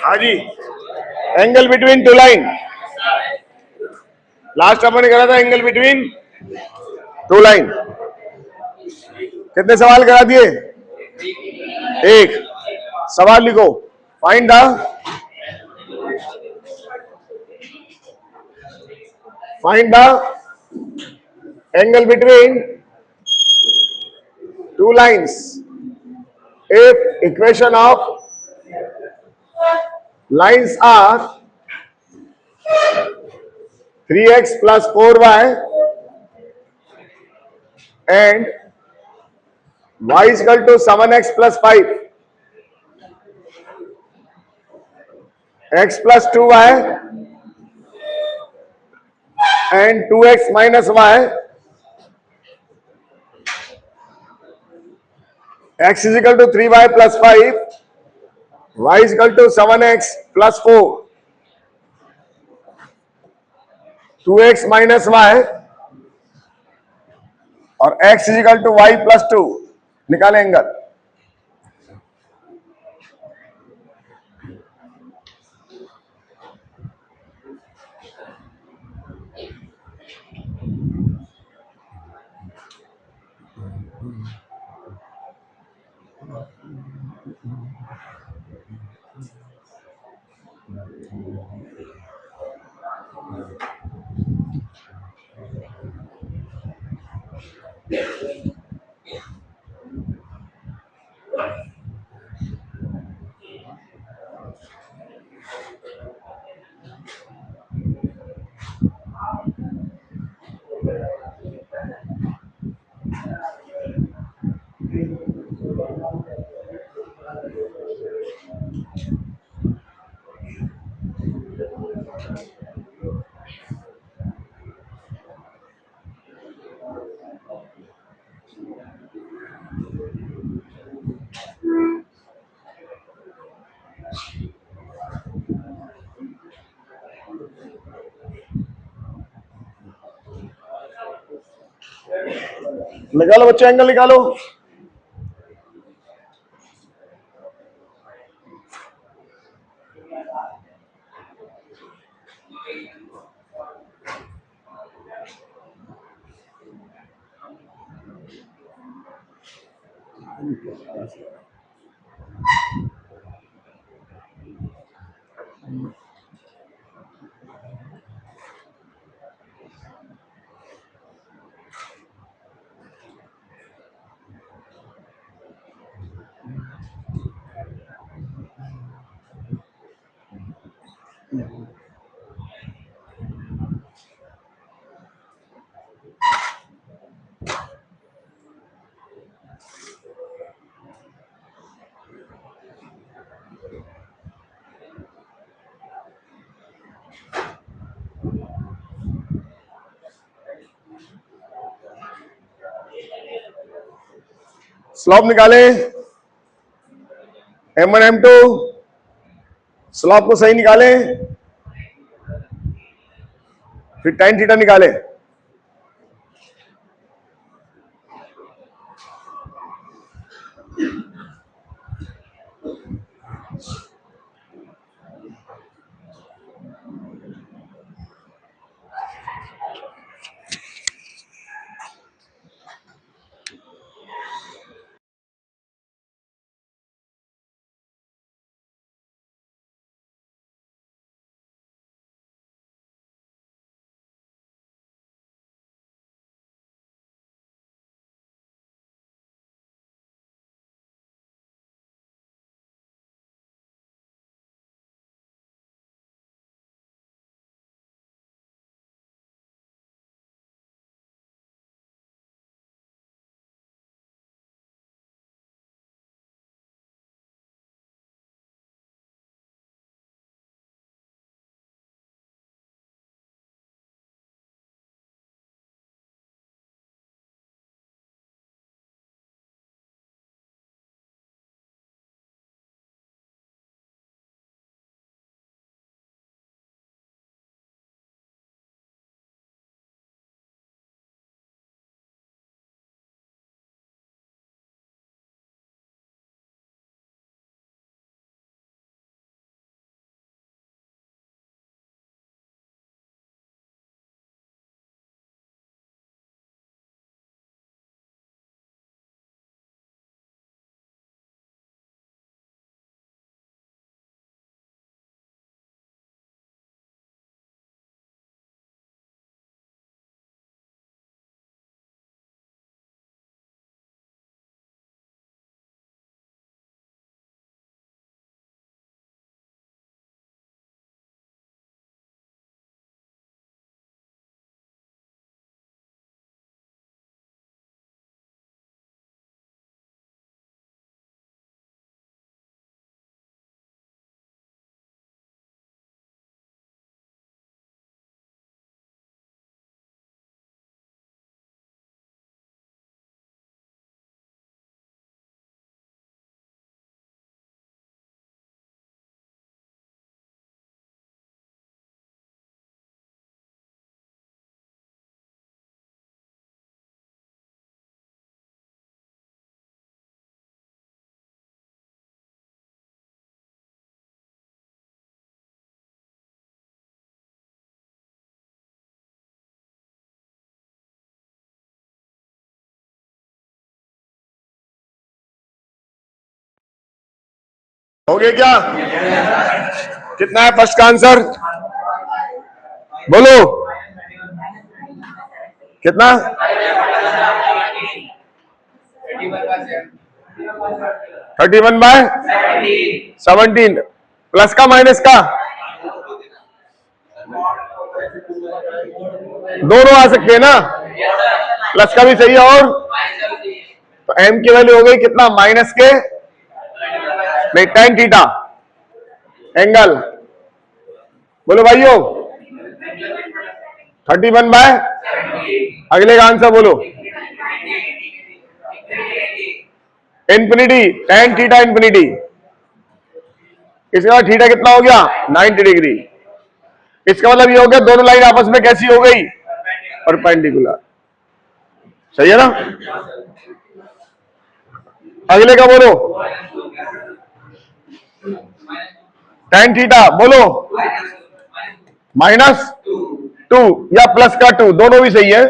हाँ जी, angle between two line. Last अपन ने करा था एंगल बिटवीन टू लाइन। कितने सवाल करा दिए? एक। सवाल लिखो। Find the angle between two lines if equation of lines are 3x plus 4y and y is equal to 7x plus 5, x plus 2y and 2x minus y, x is equal to 3y plus 5, y is equal to 7x plus 4, 2x minus y और x is equal to y plus 2। निकालें angle. निकालो बच्चे, angle निकालो। Slope निकाले। M1 M2 slope को सही निकाले, फिर tan थीटा निकाले। हो गया क्या? कितना है फर्स्ट का आंसर? बोलो कितना? 31/17 प्लस का माइनस का दोनों आ सकते हैं ना, प्लस का भी सही है और तो m की वैल्यू हो गई कितना? माइनस के नहीं tan थीटा एंगल। बोलो भाइयों 31 अगले का आंसर बोलो। Infinity tan theta infinity. इसके बाद थीटा कितना हो गया? 90 डिग्री। इसका मतलब ये हो गया दोनों लाइन आपस में कैसी हो गई? परपेंडिकुलर। सही है ना? अगले का बोलो tan थीटा बोलो -2 या प्लस का 2 दोनों भी सही है।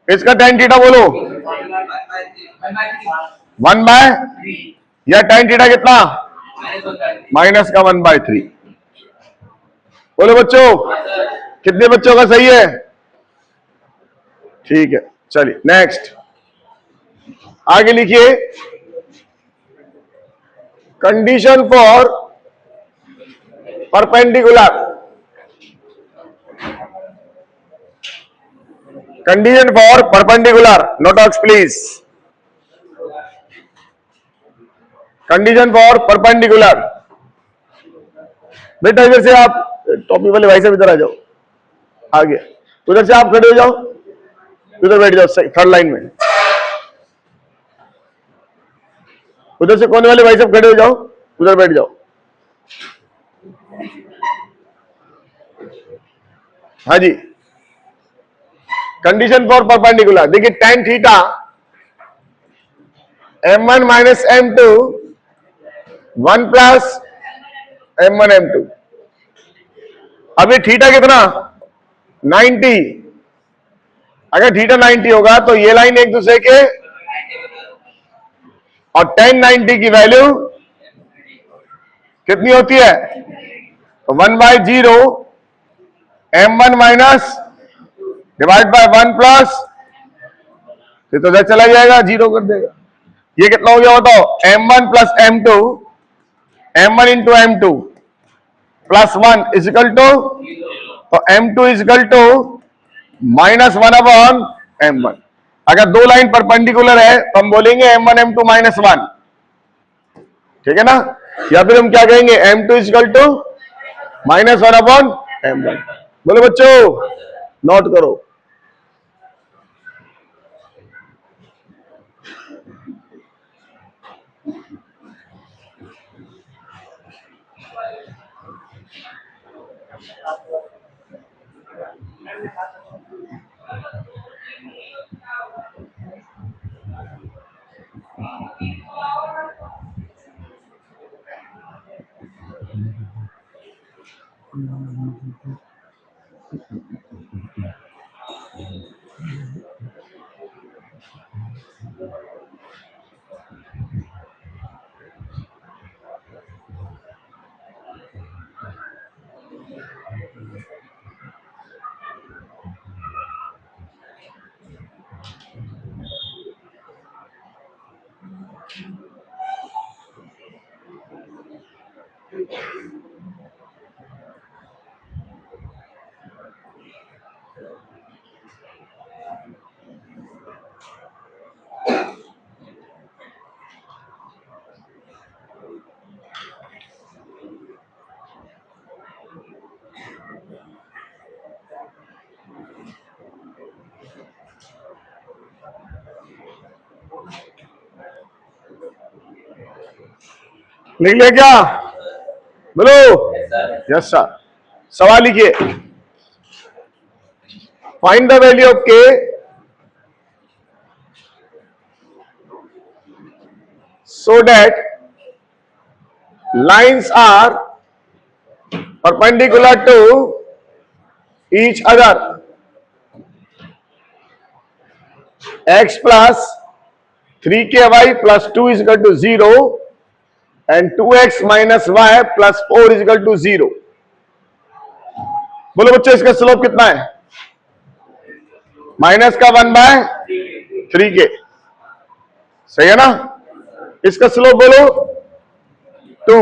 इसका tan थीटा बोलो 1/3 या tan थीटा कितना? माइनस का 1/3। बोलो बच्चों कितने बच्चों का सही है? ठीक है चलिए नेक्स्ट आगे लिखिए। Condition for perpendicular. Condition for perpendicular नोटॉक्स प्लीज। Condition for perpendicular. बेटा इधर से आप टॉपी वाले भाई साहब इधर आ जाओ, आगे उधर से आप खड़े हो जाओ, उधर बैठ जाओ थर्ड लाइन में। उधर से कोने वाले भाई साहब खड़े हो जाओ, उधर बैठ जाओ। हाँ जी कंडीशन फॉर परपेंडिकुलर देखिए tan theta m1 minus m2 1 plus m1 m2। अभी थीटा कितना? 90। अगर थीटा 90 होगा तो ये लाइन एक दूसरे के और tan 90 की वैल्यू कितनी होती है? 1/0 m1 minus divide by 1 plus फिर तो इधर चला जाएगा, जीरो कर देगा। ये कितना हो गया बताओ? m1 plus m2 m1 into m2 plus 1 is equal to तो m2 इजिकल टू -1 m1। अगर दो लाइन परपेंडिकुलर है तो हम बोलेंगे m1 m2 -1, ठीक है ना? या फिर हम क्या कहेंगे? m2 is equal to -1 m1। बोलो बच्चों नोट करो। लिख लिया क्या? बोलो यस सर। सवाल लिखिए। Find the value of k so that lines are perpendicular to each other। x plus 3ky plus 2 is equal to 0 and 2x minus y plus 4 is equal to 0। बोलो बच्चों इसका स्लोप कितना है? माइनस का 1/3 के। सही है ना? इसका स्लोप बोलो 2।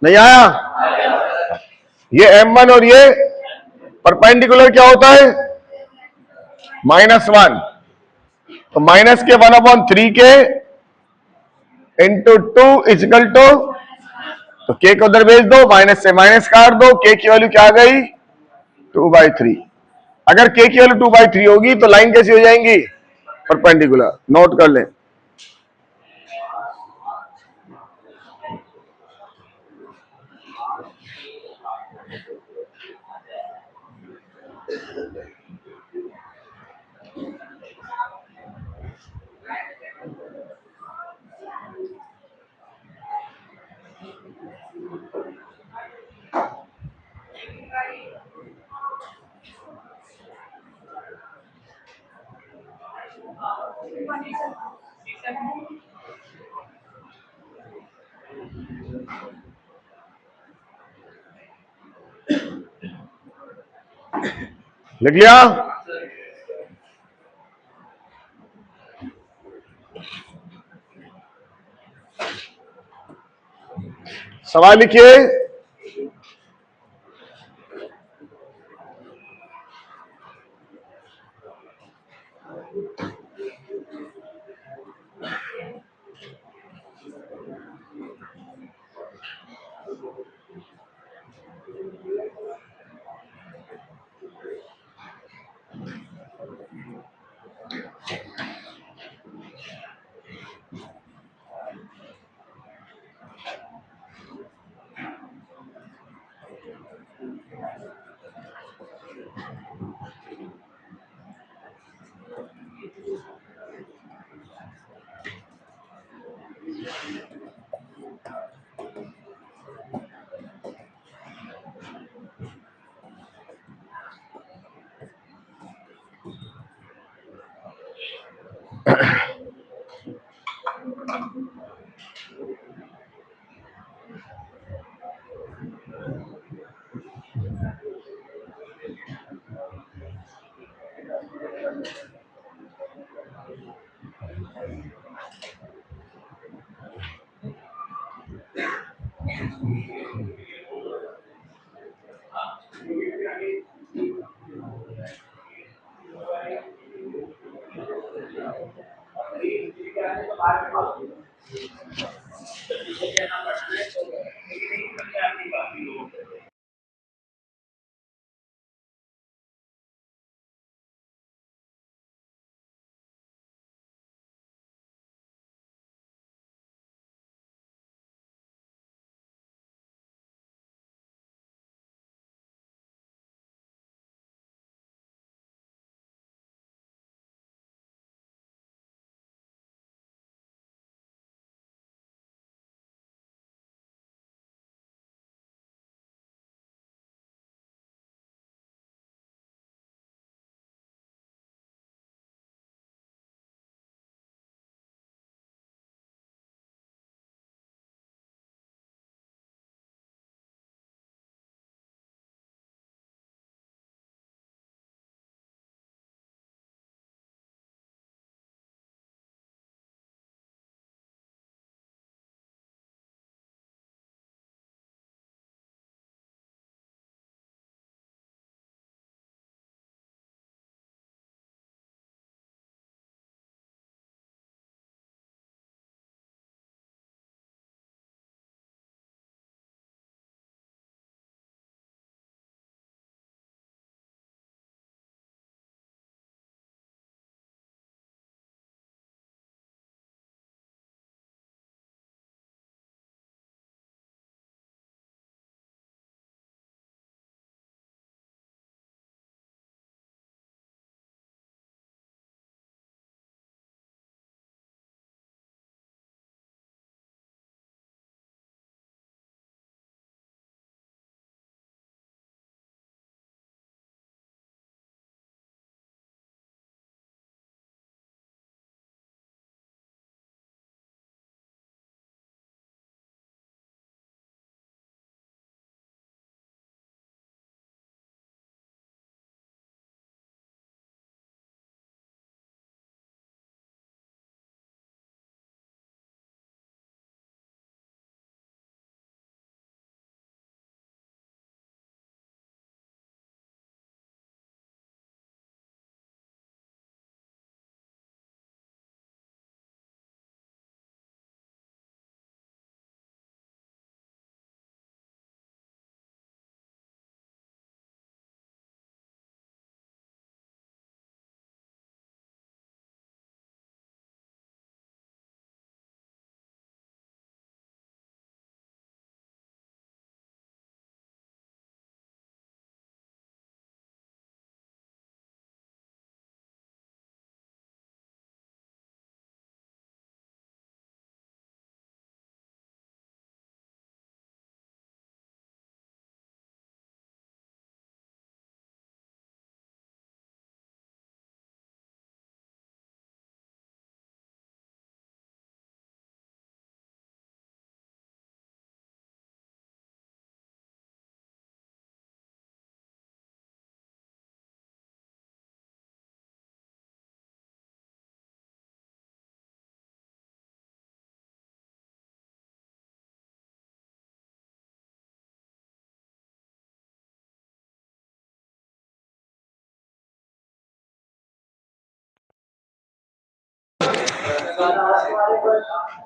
नहीं आया? ये m1 और ये परपेंडिकुलर क्या होता है? -1। तो माइनस के 1/3 के इंटू 2 इजिकल टू, तो के को उधर भेज दो, माइनस से माइनस काट दो, के की वैल्यू क्या आ गई? 2/3। अगर के की वैल्यू 2/3 होगी तो लाइन कैसी हो जाएंगी? परपेंडिकुलर। नोट कर लें। लिख लिया? सवाल लिखिए।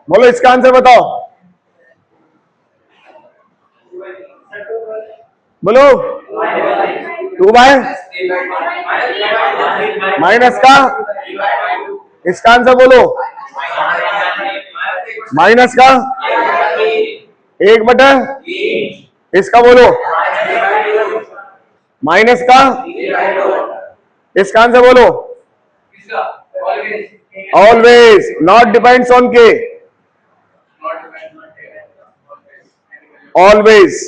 बोलो इसका आंसर बताओ, बोलो। 2 बाय माइनस का, इसका आंसर बोलो। माइनस का 1/, इसका बोलो। माइनस का, इसका आंसर बोलो। ऑलवेज नॉट डिपेंड्स ऑन के, ऑलवेज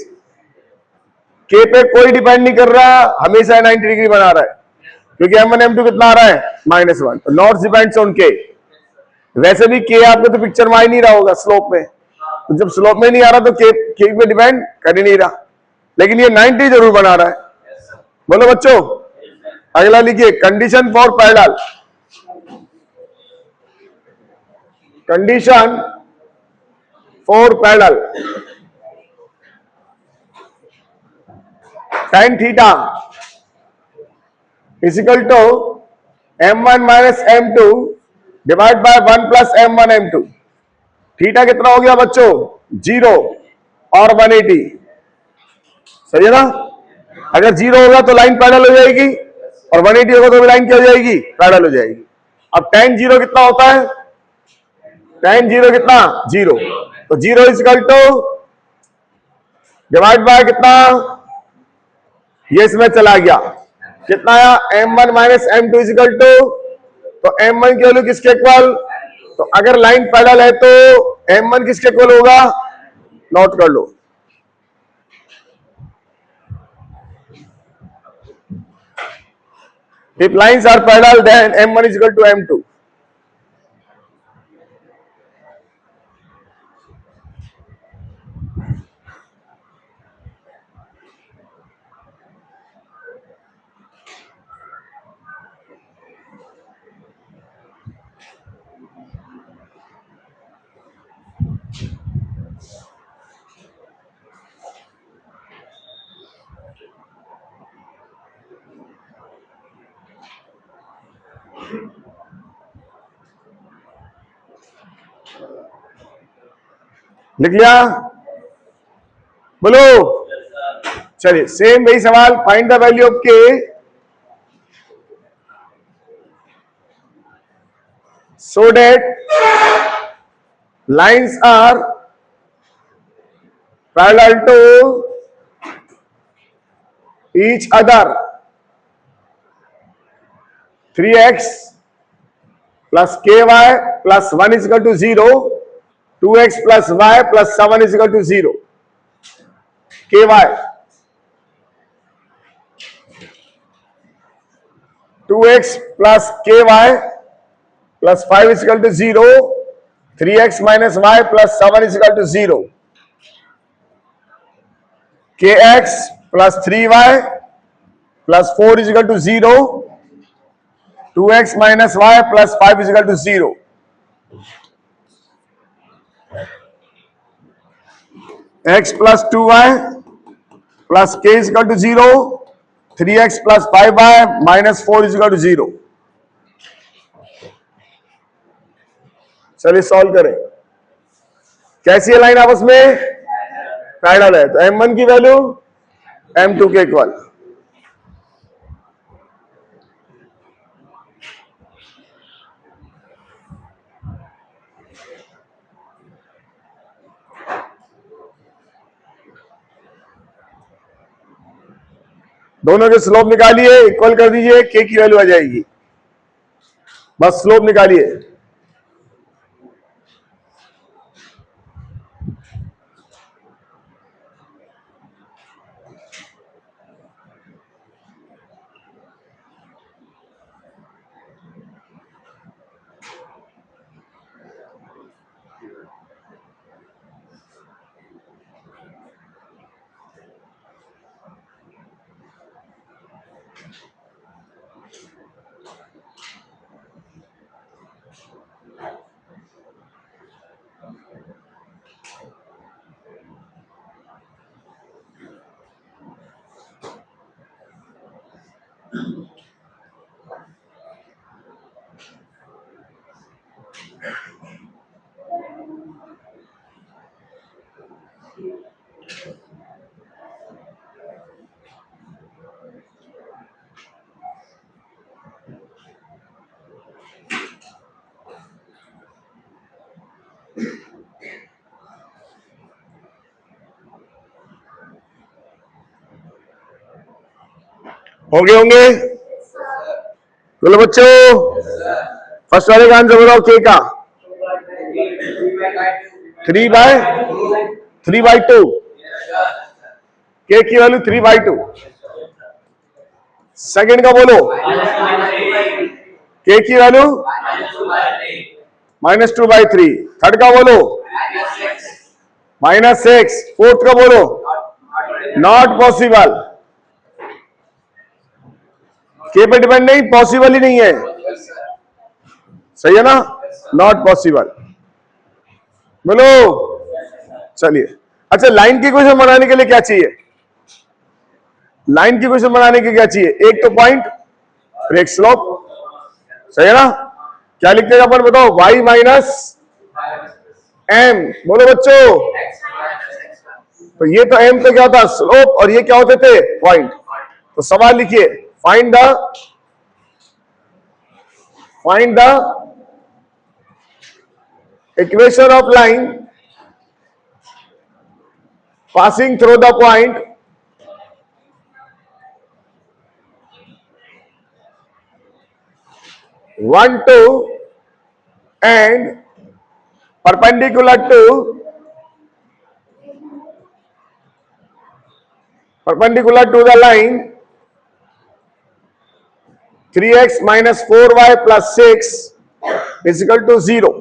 के पे कोई डिपेंड नहीं कर रहा, हमेशा 90 डिग्री बना रहा है, क्योंकि M1 M2 कितना आ रहा है -1, तो नॉट डिपेंड्स ऑन के। वैसे भी के आपको तो पिक्चर में आ ही नहीं रहा होगा स्लोप में, तो जब स्लोप में नहीं आ रहा तो के पे डिपेंड कर ही नहीं रहा, लेकिन ये 90 जरूर बना रहा है। बोलो बच्चों, अगला लिखिए, condition for parallel. Condition for parallel, tan theta is equal to M1 minus M2 divide by 1 plus M1 M2। Theta कितना हो गया बच्चों? 0 और 180, सही है ना? अगर 0 होगा तो लाइन पैरेलल हो जाएगी, और 180 होगा तो लाइन क्या हो जाएगी? पैरेलल हो जाएगी। अब tan 0 कितना होता है? tan 0 कितना? 0, तो 0 is equal to divide by कितना, ये इसमें चला गया, कितना आया? M1 minus M2 is equal to, तो M1 की वैल्यू किसके इक्वल? तो अगर लाइन पैरेलल है तो M1 किसके इक्वल होगा? नोट कर लो। If lines are parallel, then M1 is equal to M2. लिख लिया? बोलो। चलिए सेम वही सवाल, फाइंड द वैल्यू ऑफ के so that lines are parallel to each other. 3x plus ky plus 1 is equal to 0, 2x plus y plus 7 is equal to 0. ky 2x plus ky plus 5 is equal to 0, 3x minus y plus 7 is equal to 0, kx plus 3y plus 4 is equal to 0, 2x minus y plus 5 is equal to 0. X plus 2y plus k is equal to 0, 3x plus 5y minus 4 is equal to 0. चलिए solve करें। कैसी है line आपस में? Parallel है, तो M1 की value M2 के इक्वल। दोनों के स्लोप निकालिए, इक्वल कर दीजिए, के की वैल्यू आ जाएगी। बस स्लोप निकालिए। हो गए होंगे बोलो बच्चों। फर्स्ट वाले का आंसर बताओ के का 3/2 के की वैल्यू 3/2। सेकंड का बोलो के की वैल्यू -2/3। थर्ड का बोलो -6। फोर्थ का बोलो नॉट पॉसिबल। के पे डिपेंड नहीं, पॉसिबल ही नहीं है। सही है ना, नॉट पॉसिबल। बोलो चलिए। अच्छा, लाइन की क्वेश्चन बनाने के लिए क्या चाहिए? लाइन की क्वेश्चन बनाने के क्या चाहिए? एक तो पॉइंट और एक स्लोप। सही है ना। क्या लिखते हैं अपन बताओ? y minus m। बोलो बच्चों, तो ये तो m तो क्या था? स्लोप। और ये क्या होते थे? पॉइंट। तो सवाल लिखिए, find the equation of line passing through the point 1, 2 and perpendicular to the line 3x minus 4y plus 6 is equal to 0।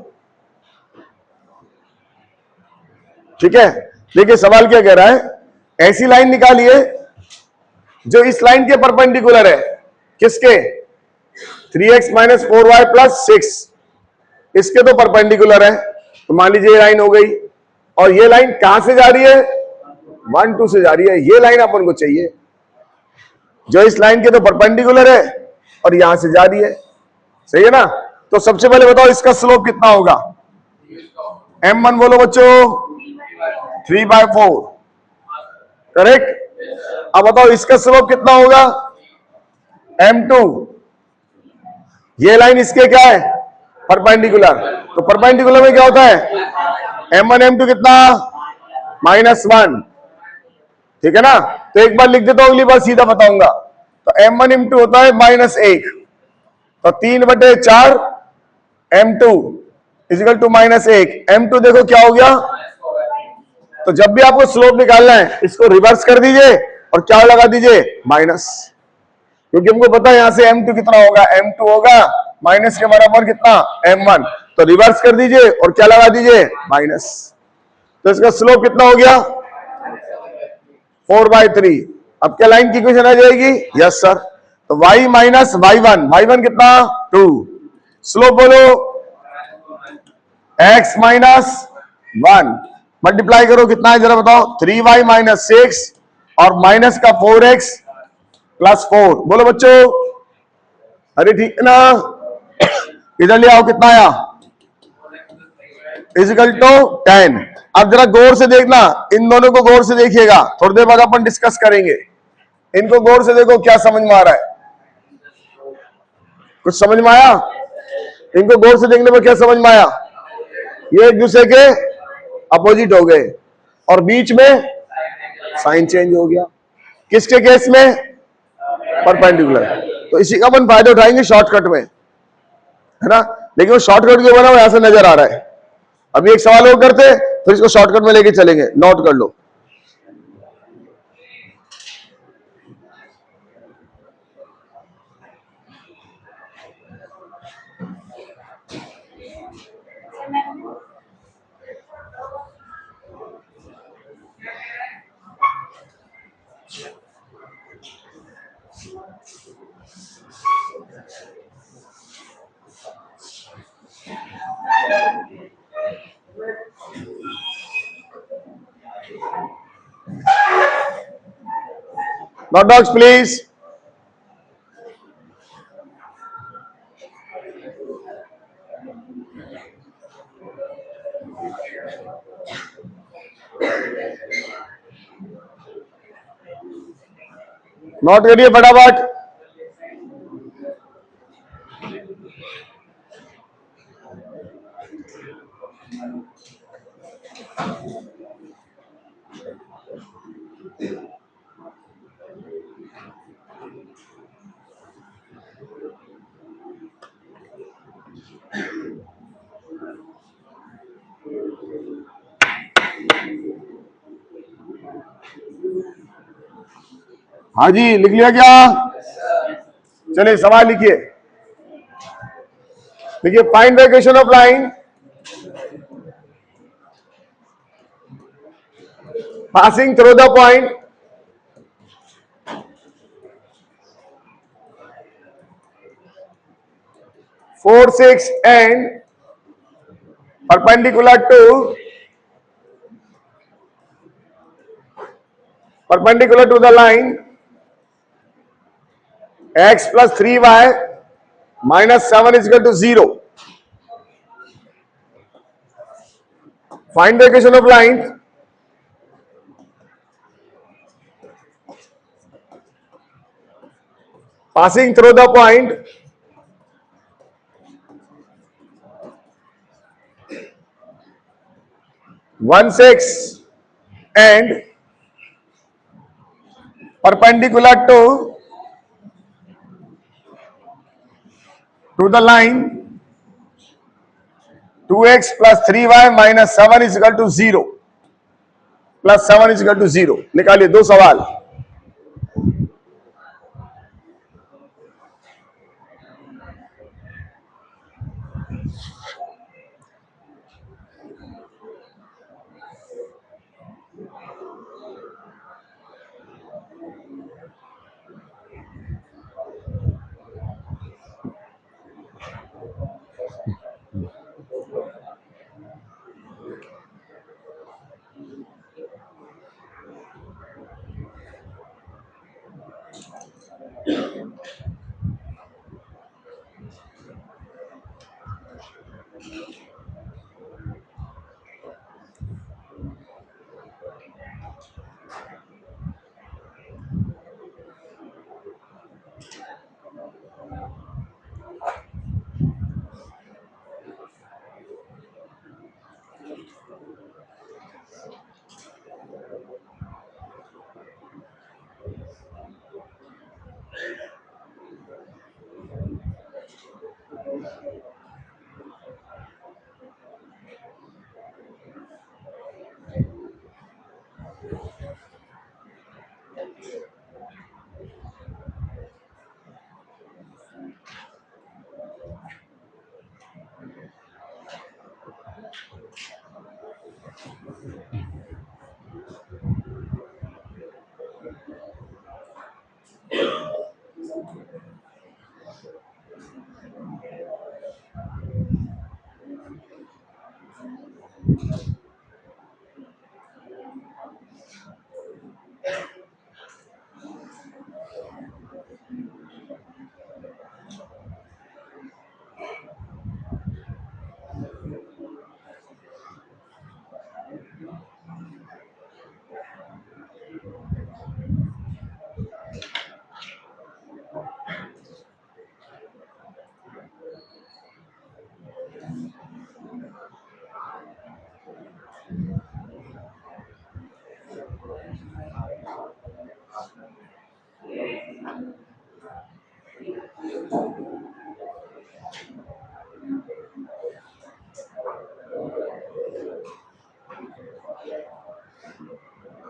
ठीक है। देखिए सवाल क्या कह रहा है, ऐसी लाइन निकालिए जो इस लाइन के परपेंडिकुलर है। किसके? 3x माइनस 4y प्लस 6, इसके तो परपेंडिकुलर है। तो मान लीजिए ये लाइन हो गई, और ये लाइन कहां से जा रही है? 1, 2 से जा रही है। ये लाइन अपन को चाहिए जो इस लाइन के तो परपेंडिकुलर है और यहां से जा रही है। सही है ना। तो सबसे पहले बताओ इसका स्लोप कितना होगा? m1 बोलो बच्चों 3/4। करेक्ट। अब बताओ इसका स्लोप कितना होगा? m2। ये लाइन इसके क्या है? परपेंडिकुलर। तो परपेंडिकुलर में क्या होता है? m1 m2 कितना? -1। ठीक है ना। तो एक बार लिख देता हूं, अगली बार सीधा बताऊंगा। तो m1 m2 होता है -1। तो 3/4 m2 इजिकल टू -1। m2 देखो क्या हो गया। तो जब भी आपको स्लोप निकालना है, इसको रिवर्स कर दीजिए और क्या लगा दीजिए? माइनस। क्योंकि हमको पता है यहां से m2 कितना होगा? m2 होगा माइनस के बराबर कितना? m1। तो रिवर्स कर दीजिए और क्या लगा दीजिए? माइनस। तो इसका स्लोप कितना हो गया? 4/3। अब क्या लाइन की इक्वेशन आ जाएगी? Yes sir. तो y माइनस y1 कितना? 2। स्लोप बोलो x माइनस 1। मल्टीप्लाई करो, कितना है जरा बताओ? 3y माइनस 6 और माइनस का 4x प्लस 4। बोलो बच्चों, अरे ठीक है ना। इधर ले आओ, कितना आया? Is equal to 10। अब जरा गौर से देखना, इन दोनों को गौर से देखिएगा, थोड़ी देर बाद अपन डिस्कस करेंगे। इनको गौर से देखो, क्या समझ में आ रहा है? कुछ समझ में आया? इनको गौर से देखने पर क्या समझ में आया? ये एक दूसरे के अपोजिट हो गए और बीच में साइन चेंज हो गया। किसके केस में? परपेंडिकुलर। तो इसी का अपन फायदा उठाएंगे शॉर्टकट में, है ना। लेकिन वो शॉर्टकट क्यों बना, वो ऐसा नजर आ रहा है। अभी एक सवाल और करते, फिर इसको शॉर्टकट में लेके चलेंगे। नोट कर लो। Note dogs please. नोट करिए फटाफट। हाँ जी, लिख लिया क्या? चलिए सवाल लिखिए। देखिए, find the equation of line passing through the point 4, 6 and perpendicular to the line x plus 3y minus 7 is equal to 0. Find the equation of line passing through the point 1, 6 and perpendicular to the line 2x plus 3y minus 7 is equal to 0. Plus 7 is equal to 0. निकालिए दो सवाल।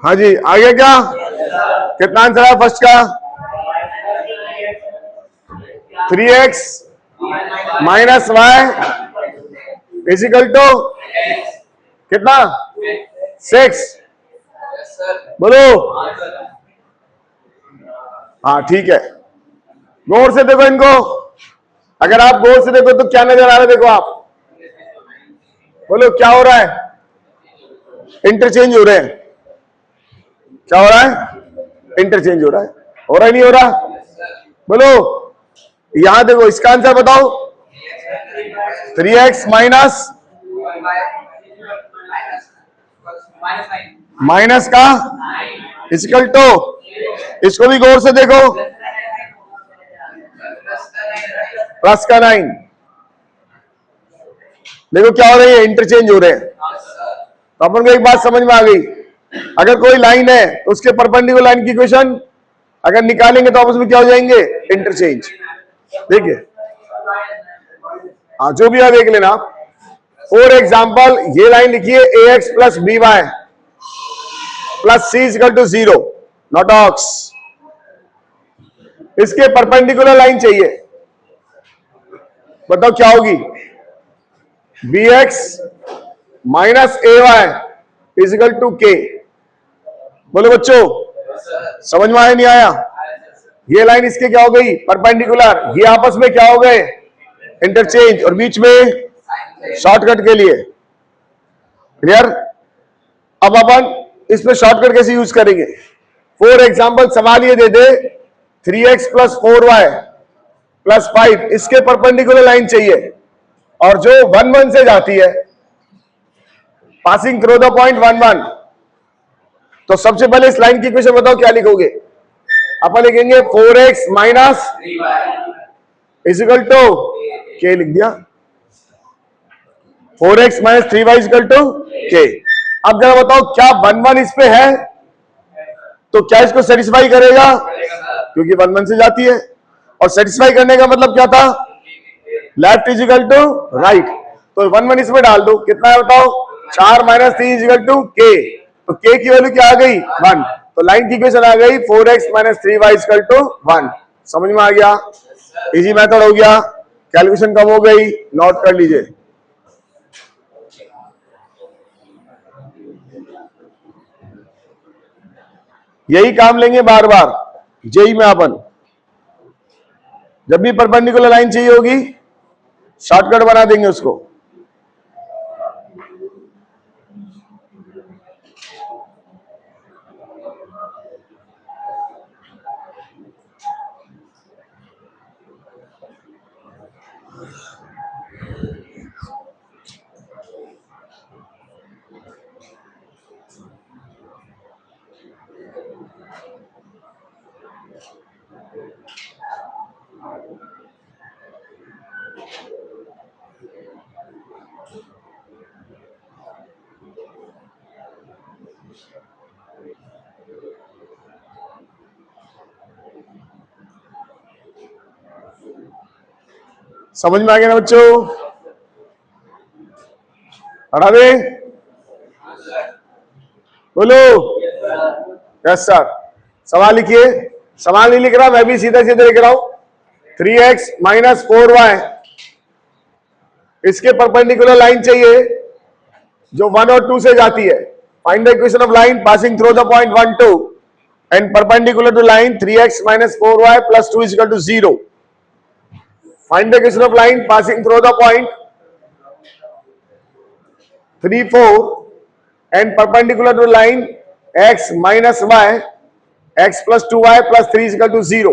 हाँ जी, आगे क्या? कितना answer है first का? 3x minus Y equal to कितना? 6। बोलो। हाँ ठीक है, गौर से देखो इनको। अगर आप गौर से देखो तो क्या नजर आ रहा है? देखो आप, बोलो क्या हो रहा है? इंटरचेंज हो रहे हैं। क्या हो रहा है? इंटरचेंज हो रहा है। हो रहा है नहीं हो रहा? बोलो। यहां देखो, इसका आंसर बताओ। 3x माइनस माइनस का इक्वल टू, इसको भी गौर से देखो, प्लस का 9। देखो क्या हो रही है, इंटरचेंज हो रहे हैं। तो अपन को एक बात समझ में आ गई, अगर कोई लाइन है तो उसके परपेंडिकुलर लाइन की इक्वेशन अगर निकालेंगे तो आपस में क्या हो जाएंगे, इंटरचेंज। देखिए हाँ, जो भी है देख लेना। फॉर एग्जाम्पल ये लाइन लिखिए, a x plus b y plus c equal to 0 नॉट ऑक्स। इसके परपेंडिकुलर लाइन चाहिए, बताओ क्या होगी, b x minus a y equal to k. बोलो बच्चों, समझ में आया नहीं आया? ये लाइन इसके क्या हो गई, परपेंडिकुलर, ये आपस में क्या हो गए, इंटरचेंज, और बीच में शॉर्टकट के लिए। क्लियर? अब अपन इसमें शॉर्टकट कैसे यूज करेंगे? फॉर एग्जाम्पल सवाल ये दे दे 3x प्लस 4y प्लस 5, इसके परपेंडिकुलर लाइन चाहिए और जो 1 1 से जाती है, पासिंग थ्रू द पॉइंट 1 1। तो सबसे पहले इस लाइन की इक्वेशन बताओ क्या लिखोगे? अपन लिखेंगे 4x माइनस इजिकल टू के, लिख दिया 4x minus 3y is equal to के। अब जरा बताओ क्या 1 1 इस पे है, तो क्या इसको सेटिस्फाई करेगा, क्योंकि 1 1 से जाती है। और सेटिस्फाई करने का मतलब क्या था, लेफ्ट इजिकल टू राइट। तो 1 1 इसमें डाल दो, कितना है बताओ, 4 माइनस 3 इजिकल टू के। तो के की वैल्यू क्या आ गई, 1। तो लाइन की इक्वेशन आ गई 4x minus 3y is equal to 1। समझ में आ गया? इजी मेथड हो गया, कैलकुलेशन कम हो गई, नोट कर लीजिए। यही काम लेंगे बार बार जेई में अपन, जब भी परपेंडिकुलर लाइन चाहिए होगी शॉर्टकट बना देंगे उसको। समझ में आ गया ना बच्चों? हटा दे, बोलो यस सर। सवाल लिखिए, सवाल नहीं लिख रहा, मैं भी सीधा सीधा लिख रहा हूं। 3x माइनस 4y, इसके परपेंडिकुलर लाइन चाहिए जो 1 और 2 से जाती है। Find the equation of line passing through the point 1 2 and perpendicular to line 3x minus 4y plus 2 equal to 0। Find the equation of line passing through the point 3 4 and perpendicular to line x minus y, x plus 2y plus 3 is equal to 0.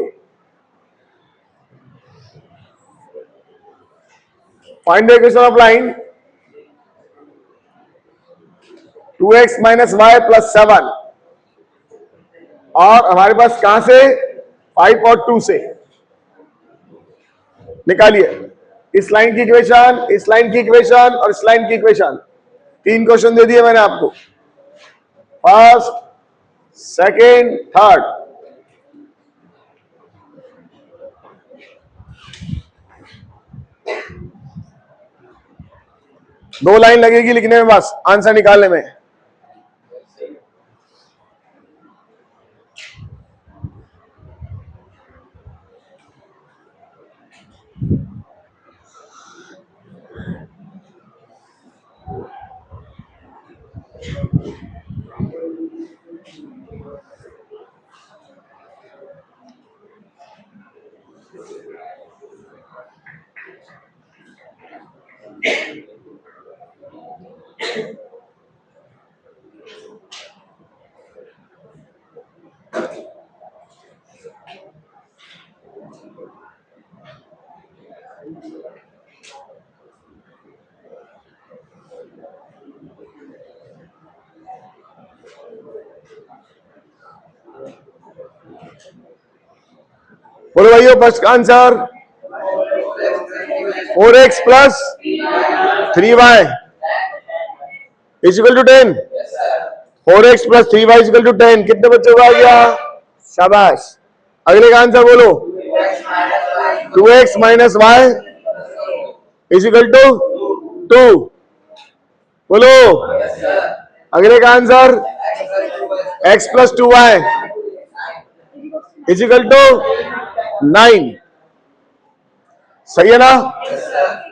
Find the equation of line 2x minus y plus 7, और हमारे पास कहां से 5 और 2 से निकालिए इस line की equation, इस लाइन की इक्वेशन और इस लाइन की इक्वेशन। 3 क्वेश्चन दे दिए मैंने आपको, फर्स्ट सेकेंड थर्ड। दो लाइन लगेगी लिखने में, बस आंसर निकालने में। बोलो भाइयों, फर्स्ट का answer 4x plus 3y is equal to 10। 4x plus 3y is equal to 10। कितने बच्चों को आ गया? शाबाश। अगले का आंसर बोलो। 2x minus y is equal to 2। बोलो। अगले का answer x plus 2y is equal to 9। सही है ना?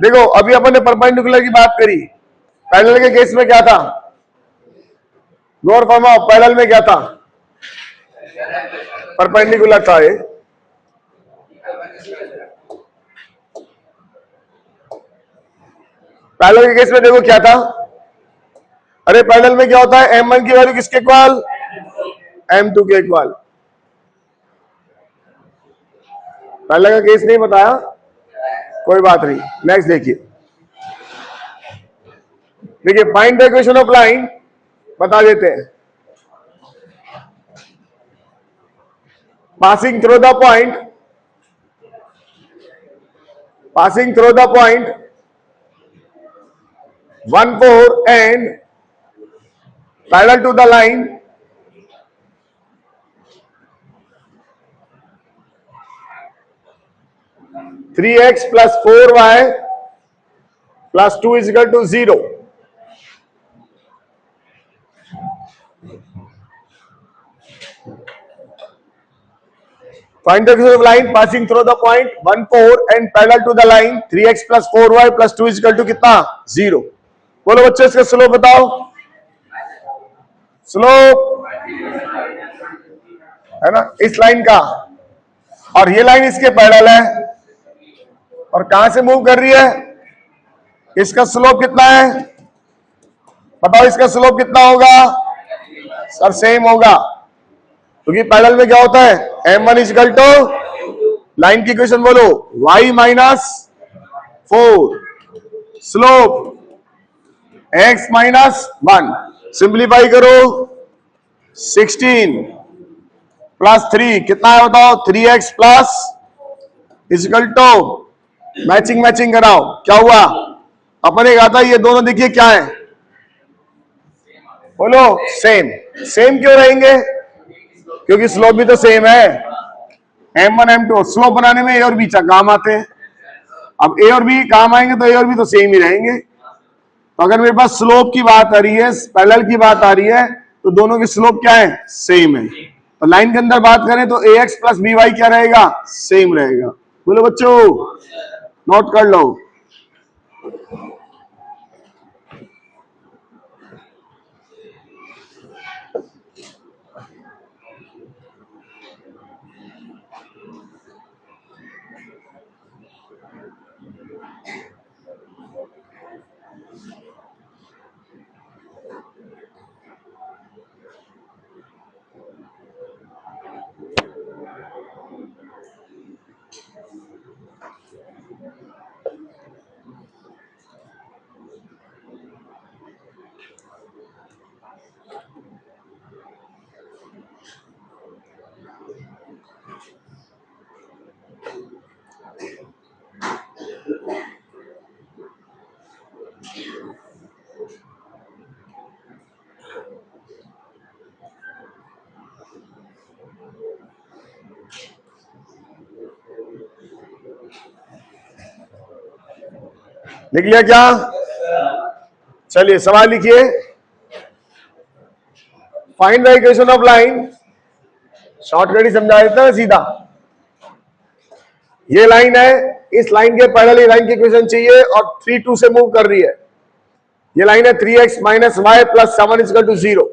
देखो, अभी अपन ने परपेंडिकुलर की बात करी। पैरेलल के केस में क्या था? गौर फरमाओ, पैरेलल में क्या था? परपेंडिकुलर था ये। पैरेलल के केस में देखो क्या था। अरे पैरेलल में क्या होता है? m1 की वैल्यू किसके इक्वल? m2 के इक्वल। पैरेलल का केस नहीं बताया, कोई बात नहीं। नेक्स्ट देखिए, find the equation of line बता देते हैं। Passing through the point 1 4 and parallel to the line 3x plus 4y plus 2 is equal to 0. Find the iquation of line passing through the point 1 4 and parallel to the line 3x plus 4y plus 2 is equal to कितना? 0. बोलो बच्चों, इसका slope बताओ। Slope है ना इस line का, और ये लाइन इसके पैरेलल है, और कहां से मूव कर रही है? इसका स्लोप कितना है? बताओ, इसका स्लोप कितना होगा? सर सेम होगा, क्योंकि पैरेलल में क्या होता है? m1 is equal to, line की इक्वेशन बोलो, y minus 4 slope x minus 1। Simplify करो, 16 प्लस 3 कितना है बताओ? 3x plus is equal to, matching कराओ। क्या हुआ? अपने कहा था ये दोनों देखिए क्या है? बोलो सेम। सेम क्यों रहेंगे? क्योंकि स्लोप भी तो सेम है। m1 m2 स्लोप बनाने में a और b काम आते हैं। अब a और b काम आएंगे तो a और b तो सेम ही रहेंगे। तो अगर मेरे पास स्लोप की बात आ रही है, पैरेलल की बात आ रही है, तो दोनों के स्लोप क्या है? सेम है। तो लाइन के अंदर बात करें तो ax प्लस by क्या रहेगा? सेम रहेगा। बोलो बच्चों, नोट कर लो। लिख लिया क्या? चलिए सवाल लिखिए। Find the equation of line, shortcut ही समझा देता है सीधा। ये लाइन है, इस लाइन के पैरेलल लाइन की इक्वेशन चाहिए, और 3 2 से मूव कर रही है। ये लाइन है 3x minus y plus 7 equal to 0।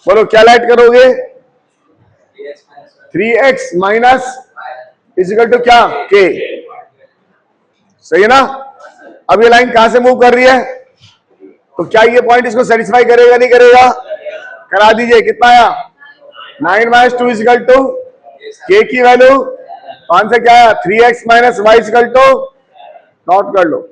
बोलो क्या ऐड करोगे? 3x माइनस इक्वल टू क्या? k। सही है ना? अब ये लाइन कहां से मूव कर रही है? तो क्या ये पॉइंट इसको सेटिस्फाई करेगा नहीं करेगा? करा दीजिए। कितना आया? 9 माइनस 2 इक्वल टू k की वैल्यू आंसर क्या है? 3x minus y equal to, note कर लो।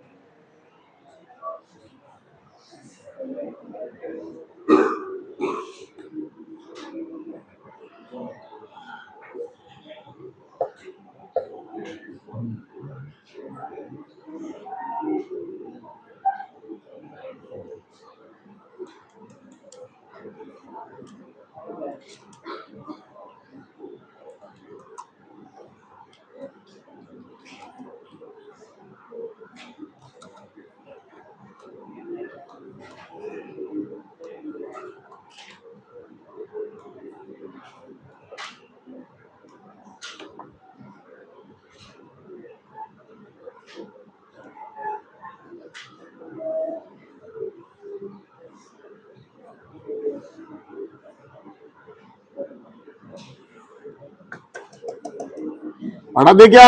हटा दे क्या?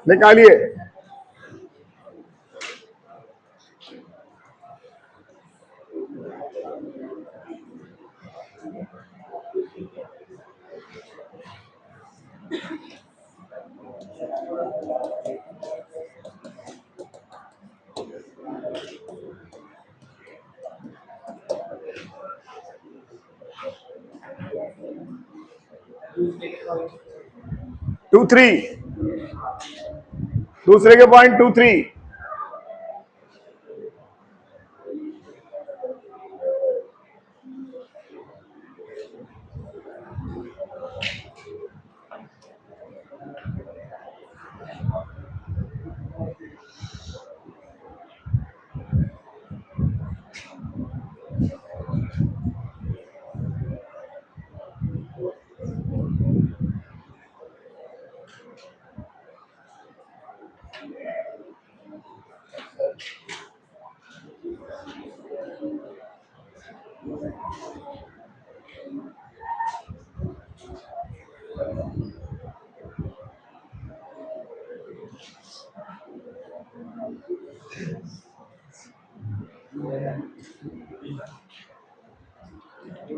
निकालिए। टू थ्री, दूसरे के पॉइंट 2-3।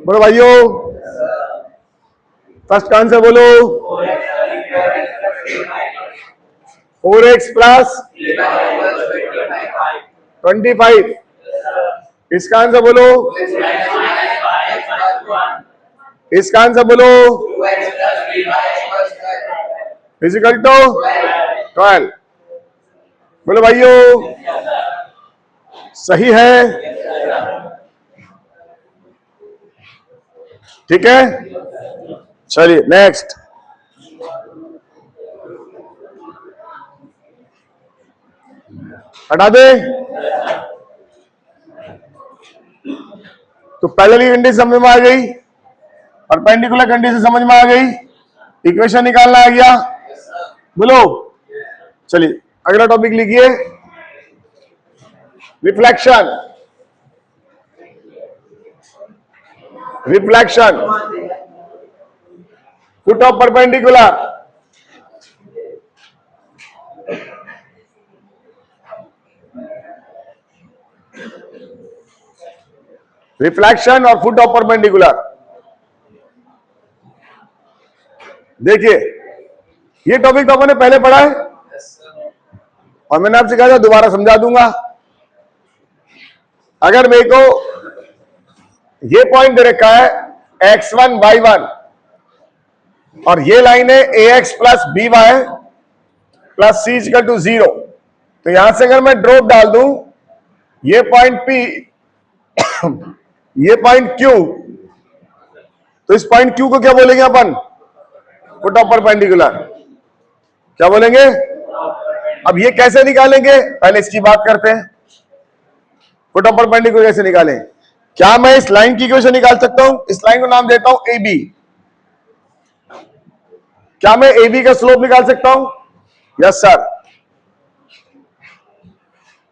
बोलो भाइयों, फर्स्ट का आंसर बोलो। 4x plus 25। इसका आंसर बोलो। इसका आंसर बोलो। फिजिकल तो 12। बोलो भाइयों, सही है? ठीक है, चलिए नेक्स्ट। हटा दे। तो पैरेलल कंडीशन समझ में आ गई, परपेंडिकुलर कंडीशन समझ में आ गई, इक्वेशन निकालना आ गया। बोलो, चलिए अगला टॉपिक लिखिए, reflection. Reflection, foot of perpendicular. Reflection और फुट ऑफ परपेंडिकुलर। देखिए, ये टॉपिक तो आपने पहले पढ़ा है और मैंने आपसे कहा था दोबारा समझा दूंगा। अगर मेरे को ये पॉइंट दे रखा है x1 y1 और ये लाइन है ax plus b y plus c equal to 0, तो यहां से अगर मैं ड्रॉप डाल दूं ये पॉइंट P ये पॉइंट Q, तो इस पॉइंट Q को क्या बोलेंगे अपन? Foot of perpendicular. क्या बोलेंगे? अब ये कैसे निकालेंगे, पहले इसकी बात करते हैं। फुट ऑफ परपेंडिकुलर कैसे निकालें? क्या मैं इस लाइन की इक्वेशन निकाल सकता हूं? इस लाइन को नाम देता हूं AB। क्या मैं AB का स्लोप निकाल सकता हूं? Yes sir.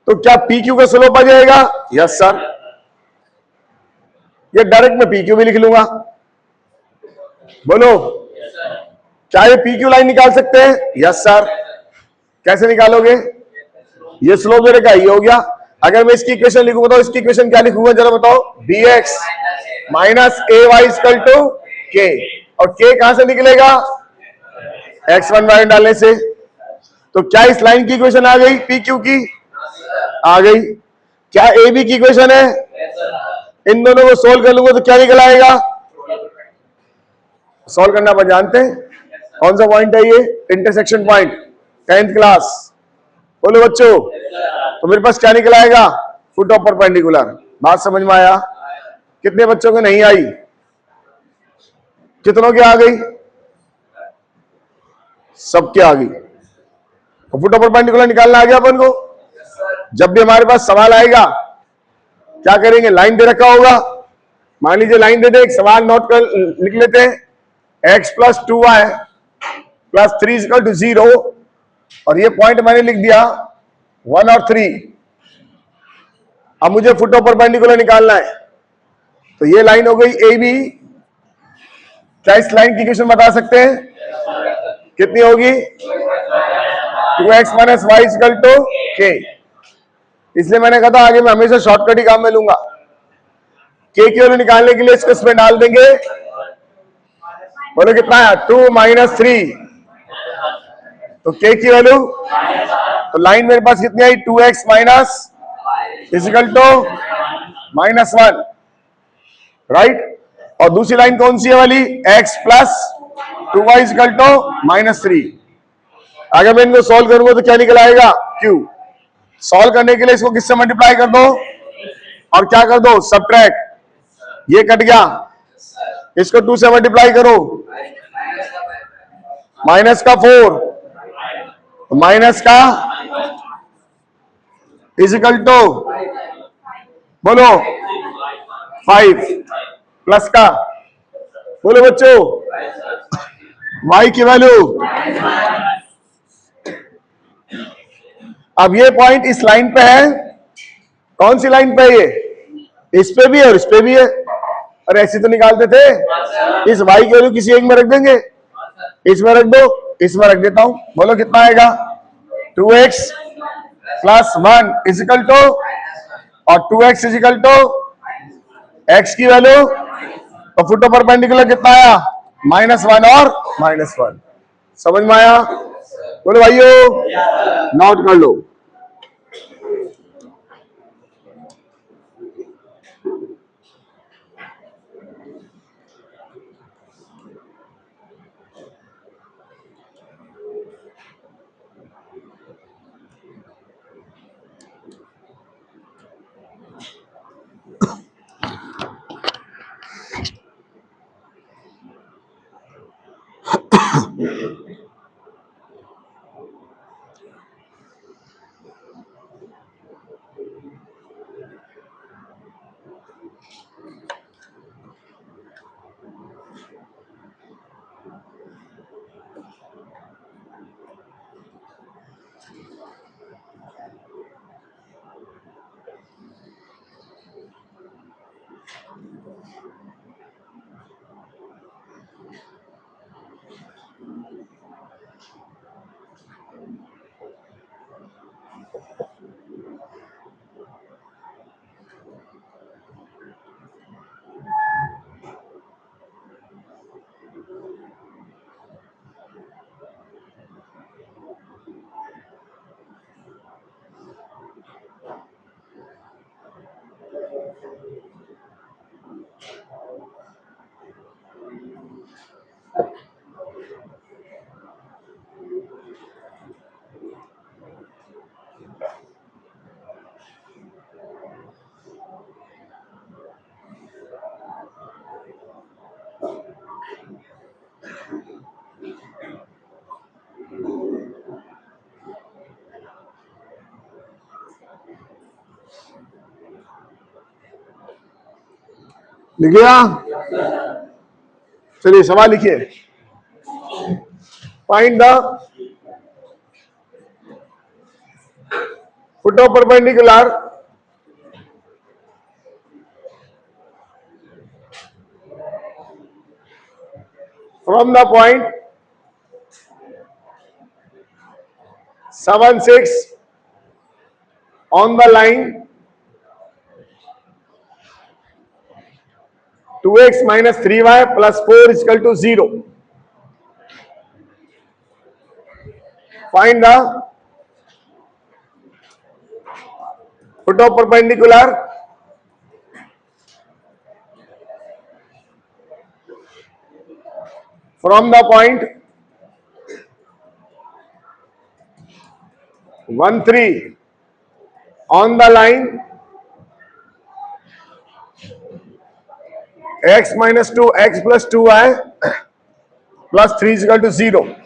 तो क्या PQ का स्लोप आ जाएगा? Yes sir. ये डायरेक्ट मैं PQ भी लिख लूंगा। बोलो, क्या ये PQ लाइन निकाल सकते हैं? Yes sir. कैसे निकालोगे? ये स्लोप मेरे का ये हो गया। अगर मैं इसकी इक्वेशन लिखूंगा तो इसकी इक्वेशन क्या लिखूंगा जरा बताओ? bx minus ay equal to k, और k कहां से निकलेगा? x1 y डालने से। तो क्या इस लाइन की इक्वेशन आ गई? PQ की आ गई। क्या AB की इक्वेशन है? इन दोनों को सोल्व कर लूंगा तो क्या निकल आएगा? सॉल्व करना पर जानते हैं कौन सा पॉइंट है ये? Intersection point, 10th class. बोलो बच्चों, तो मेरे पास क्या निकल आएगा? Foot of perpendicular. बात समझ में आया? कितने बच्चों को नहीं आई? कितनों की आ गई? सबके आ गई। तो फुट ऑफ परपेंडिकुलर निकालना आ गया अपन को। जब भी हमारे पास सवाल आएगा क्या करेंगे? लाइन दे रखा होगा, मान लीजिए लाइन दे दे, एक सवाल नोट कर लिख लेते हैं, x plus 2y plus 3 equal to 0, और ये पॉइंट मैंने लिख दिया 1 और 3। अब मुझे फुट ऑफ परपेंडिकुलर निकालना है, तो ये लाइन हो गई ए बी। क्या इस लाइन की इक्वेशन बता सकते हैं? कितनी होगी? 2x minus y equal to k। इसलिए मैंने कहा था आगे मैं हमेशा शॉर्टकट ही काम में लूंगा। k की वैल्यू निकालने के लिए इसको इसमें डाल देंगे। बोलो कितना है? 2 माइनस 3, तो k की वैल्यू, तो लाइन मेरे पास कितनी आई? 2x minus equal to -1, right. और दूसरी लाइन कौन सी है वाली? x plus 2y equal to -3। अगर मैं इनको सॉल्व करूंगा तो क्या निकल आएगा? q। सॉल्व करने के लिए इसको किससे मल्टीप्लाई कर दो और क्या कर दो? सबट्रैक्ट। ये कट गया, इसको 2 से मल्टीप्लाई करो, माइनस का 4, माइनस का इक्वल टू, बोलो 5, प्लस का, बोलो बच्चों y की वैल्यू। अब ये पॉइंट इस लाइन पे है, कौन सी लाइन पे है ये? इस पे भी है और इस पे भी है। और ऐसे तो निकालते थे, इस y की वैल्यू किसी एक में रख देंगे, इसमें रख दो, इसमें रख देता हूं। बोलो कितना आएगा? 2x प्लस 1 इजिकल टू, और 2x इजिकल टू x की वैल्यू, तो फुट ऑफ परपेंडिकुलर कितना आया? -1 और -1। समझ में आया? बोलो भाइयों, नोट कर लो। लिख लिया? चलिए सवाल लिखिए। Find the foot of perpendicular from the point 7, 6 on the line 2x minus 3y plus 4 is equal to 0. Find the foot of perpendicular from the point 1 3 on the line x minus 2 x plus 2y plus 3 is equal to 0.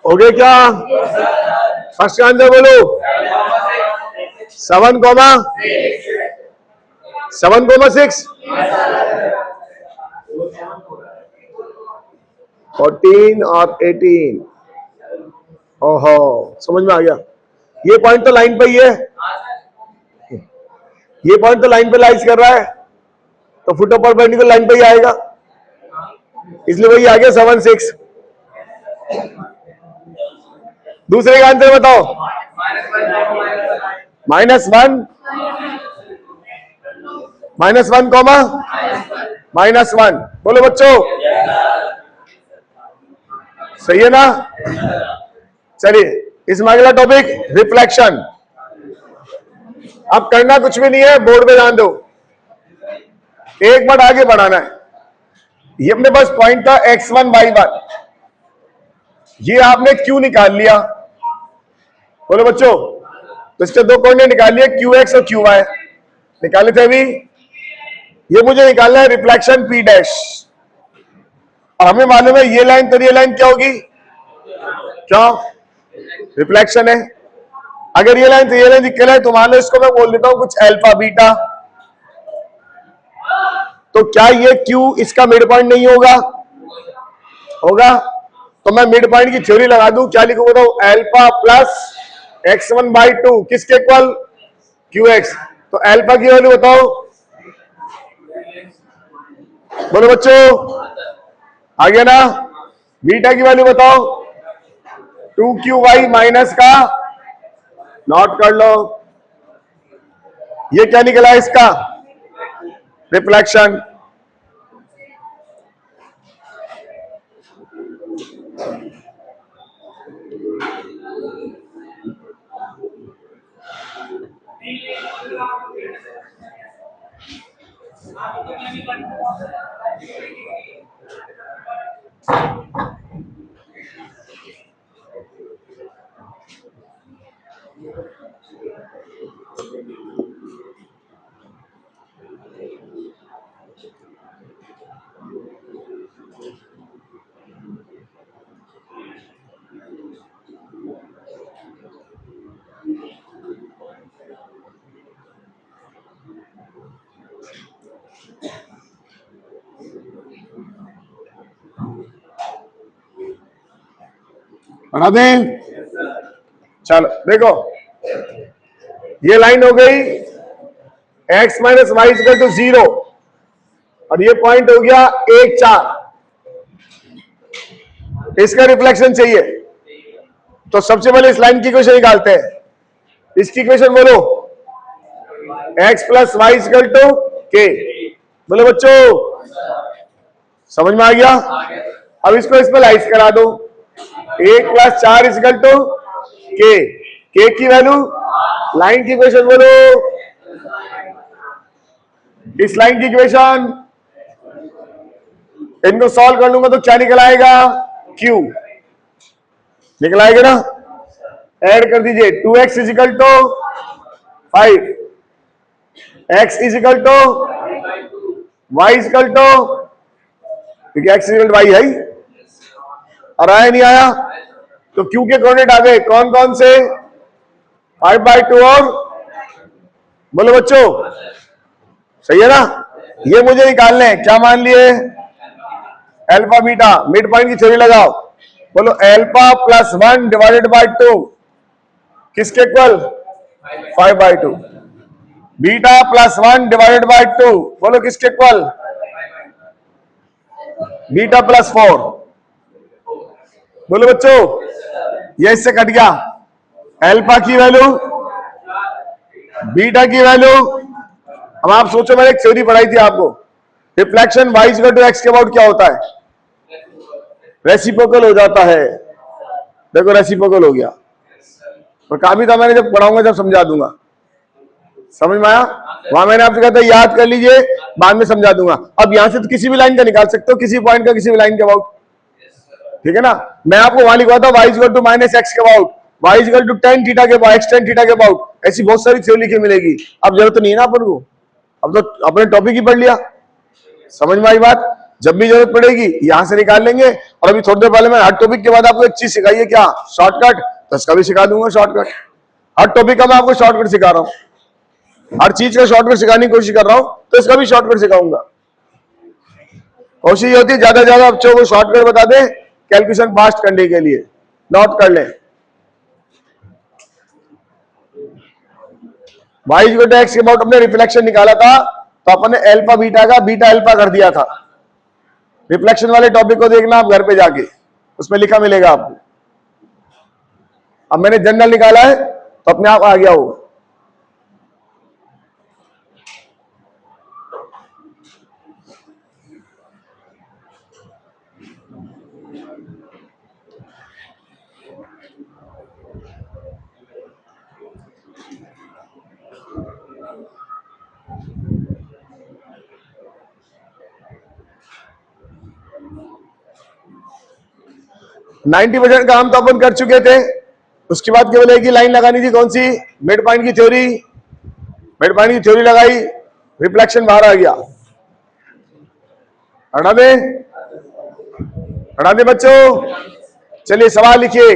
हो गया क्या? First का answer बोलो। 7,6 14 और 18। ओहो, समझ में आ गया। ये पॉइंट तो लाइन पे ही है, ये पॉइंट तो लाइन पे लाइज कर रहा है, तो फुट ऑफ परपेंडिकुलर लाइन पे ही आएगा, इसलिए वही आ गया 7,6। दूसरे का आंसर बताओ। -1 -1 कॉमा -1। बोलो बच्चों, सही है ना? चलिए, इसमें अगला टॉपिक रिफ्लेक्शन। अब करना कुछ भी नहीं है, बोर्ड पे ध्यान दो, एक बार आगे बढ़ाना है। ये अपने पास पॉइंट था x1 y1, ये आपने q निकाल लिया। बोलो बच्चों, तो इसके दो कोऑर्डिनेट निकाल लिए, qx और qy निकाले थे अभी। ये मुझे निकालना है रिफ्लेक्शन p डैश, और हमें मालूम है ये लाइन तो ये लाइन क्या होगी, क्या रिफ्लेक्शन है। अगर ये लाइन तो ये लाइन इक्वल है, तो मान लो इसको मैं बोल देता हूं कुछ अल्फा बीटा, तो क्या ये Q इसका मिड पॉइंट नहीं होगा? होगा। तो मैं मिड पॉइंट की थ्योरी लगा दूं, क्या लिखूं बताओ? अल्फा प्लस x1/2 किसके इक्वल? QX। तो अल्फा की वैल्यू बताओ, बोलो बच्चों, आ गया ना? बीटा की वैल्यू बताओ, 2QY माइनस का नॉट कर लो। ये क्या निकला इसका? रिफ्लेक्शन। बना दें? चलो देखो, ये लाइन हो गई x minus y equal to 0, और ये पॉइंट हो गया 1 4। इसका रिफ्लेक्शन चाहिए, तो सबसे पहले इस लाइन की इक्वेशन निकालते हैं। इसकी इक्वेशन बोलो, x plus y equal to k. बोलो बच्चों, समझ में आ गया? अब इसको इस पर लाइज करा दो, 1 + 4 इक्वल टू के की वैल्यू, लाइन की इक्वेशन बोलो, इस लाइन की इक्वेशन, इनको सॉल्व कर लूंगा तो क्या निकल आएगा? Q निकल आएगा ना? ऐड कर दीजिए, 2x equal to 5, x equal to y equal to, क्योंकि x इक्वल टू y है, और आया नहीं आया, तो Q के कोऑर्डिनेट आ गए, कौन कौन से? 5/2 और, बोलो बच्चों, सही है ना? ये मुझे निकालने हैं, क्या मान लिए? Alpha beta. मिड पॉइंट की थ्योरी लगाओ, बोलो अल्फा प्लस 1 डिवाइडेड बाय 2 किसके equal? 5/2। Beta plus 1 divided by 2 बोलो किसके इक्वल? Beta plus 4। बोलो बच्चों, ये इससे कट गया, अल्फा की वैल्यू, बीटा की वैल्यू। अब आप सोचो, मैंने एक थ्योरी पढ़ाई थी आपको, reflection y equal to x के अबाउट क्या होता है? रेसिप्रोकल हो जाता है। देखो रेसिप्रोकल हो गया, और काफी था, मैंने जब पढ़ाऊंगा जब समझा दूंगा। समझ में आया? वहां मैंने आपसे कहा था याद कर लीजिए, बाद में समझा दूंगा। अब यहां से तो किसी भी लाइन का निकाल सकते हो, किसी पॉइंट का किसी भी लाइन के अबाउट, ठीक है ना? मैं आपको वहां लिखवा था y इक्वल टू -x के about, y equal to tan theta के अबाउट, x tan थीटा के अबाउट, ऐसी बहुत सारी थ्योरी लिखी मिलेगी। अब जरूरत नहीं है ना अपन को, अब तो अपने टॉपिक ही पढ़ लिया। समझ में आई बात? जब भी जरूरत पड़ेगी यहां से निकाल लेंगे। और अभी थोड़ी देर पहले मैं हर टॉपिक के बाद आपको एक चीज सिखाई है, क्या? शॉर्टकट। तो इसका भी सिखा दूंगा शॉर्टकट। हर टॉपिक का मैं आपको शॉर्टकट सिखा रहा हूं, हर चीज का शॉर्टकट सिखाने की कोशिश कर रहा हूं, तो इसका भी शॉर्टकट सिखाऊंगा। कोशिश होती है ज्यादा से ज्यादा बच्चों को शॉर्टकट बता दें कैलकुलेशन फास्ट करने के लिए। नोट कर लें, वाई इक्वल टू एक्स के अबाउट अपने रिफ्लेक्शन निकाला था, तो अपन ने अल्फा बीटा का बीटा अल्फा कर दिया था। रिफ्लेक्शन वाले टॉपिक को देखना आप घर पे जाके, उसमें लिखा मिलेगा आपको। अब मैंने जनरल निकाला है तो अपने आप आ गया होगा। नाइन्टी % काम तो अपन कर चुके थे। उसके बाद केवल एक ही लाइन लगानी थी, कौन सी? मिड पॉइंट की थ्योरी। मिड पॉइंट की थ्योरी लगाई, रिफ्लेक्शन बाहर आ गया। हटा दे, हटा दे बच्चों। चलिए सवाल लिखिए,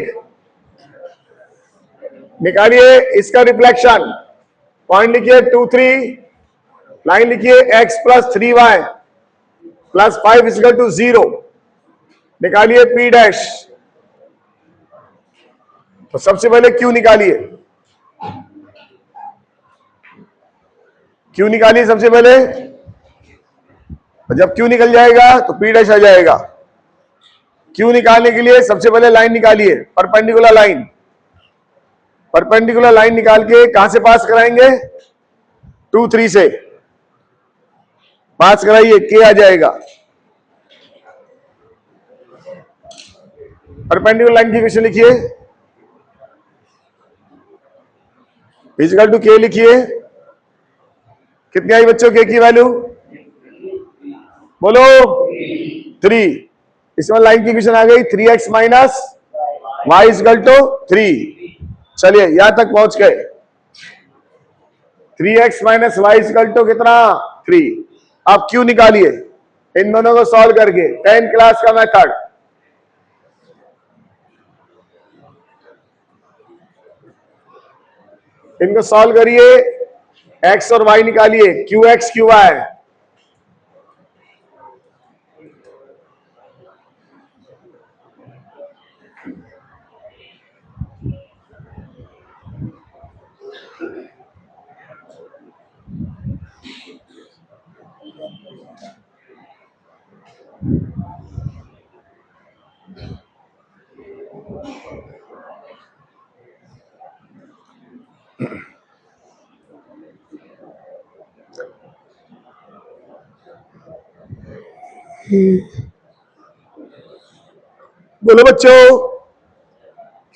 निकालिए इसका रिफ्लेक्शन। पॉइंट लिखिए 2 3, लाइन लिखिए x + 3y + 5 = 0। निकालिए p डैश। तो सबसे पहले q निकालिए, q निकालिए सबसे पहले। जब q निकल जाएगा तो p डैश आ जाएगा। q निकालने के लिए सबसे पहले लाइन निकालिए, परपेंडिकुलर लाइन। परपेंडिकुलर लाइन निकाल के कहां से पास कराएंगे? 2 3 से पास कराइए, k आ जाएगा। परपेंडिकुलर लाइन की इक्वेशन लिखिए, इक्वल टू k लिखिए। कितनी आई बच्चों k की वैल्यू? बोलो 3। इसमें लाइन की इक्वेशन आ गई 3x - y = 3। चलिए यहां तक पहुंच गए। 3x - y = कितना? 3। अब q निकालिए इन दोनों को सॉल्व करके, 10th क्लास का मेथड। इनको सॉल्व करिए, x और y निकालिए, qx qy। बोलो बच्चों,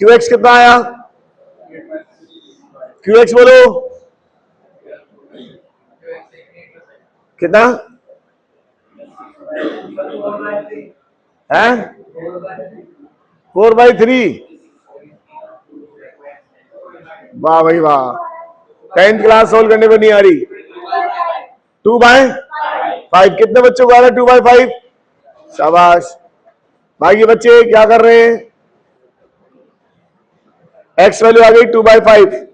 qx कितना आया? qx बोलो कितना है? 4/3। वाह भाई वाह, 10th क्लास सोल्व करने पर नहीं आ रही। 2/5। कितने बच्चों को आ रहा है 2/5? शाबाश। बाकी बच्चे क्या कर रहे हैं? x वैल्यू आ गई 2/5।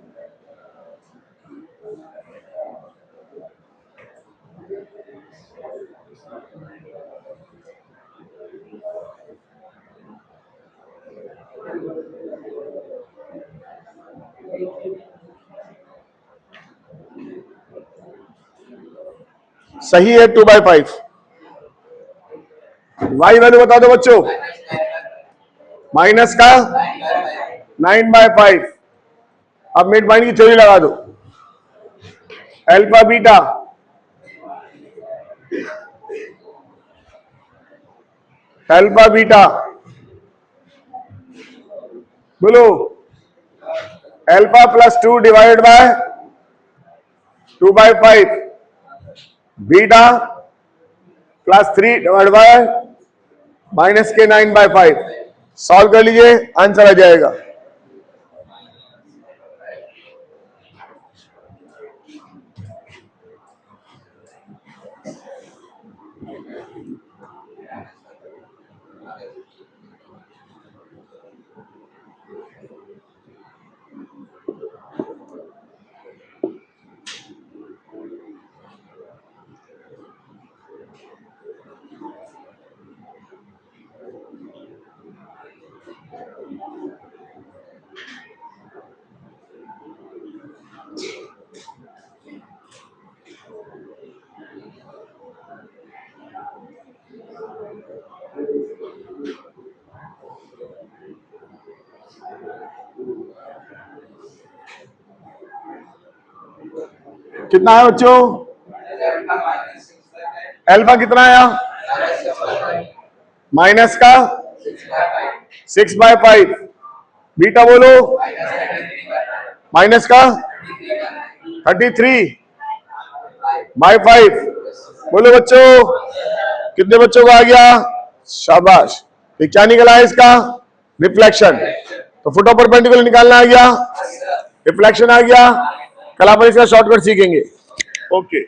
सही है 2/5। y वैल्यू बता दो बच्चों, माइनस का 9/5। अब मिड पॉइंट की थ्योरी लगा दो, अल्फा बीटा अल्फा बीटा। बोलो alpha +2 divided by 2/5, beta +3 divide by -9/5। Solve कर लीजिए, आंसर आ जाएगा। कितना है बच्चों? अल्फा कितना आया? माइनस का 6/5। बीटा बोलो। माइनस का 33/5। बोलो बच्चों, कितने बच्चों को आ गया? शाबाश। ये क्या निकला है इसका? रिफ्लेक्शन। तो फुट ऑफ परपेंडिकुलर निकालना आ गया, रिफ्लेक्शन आ गया। कल अपन इसका शॉर्टकट सीखेंगे। ओके।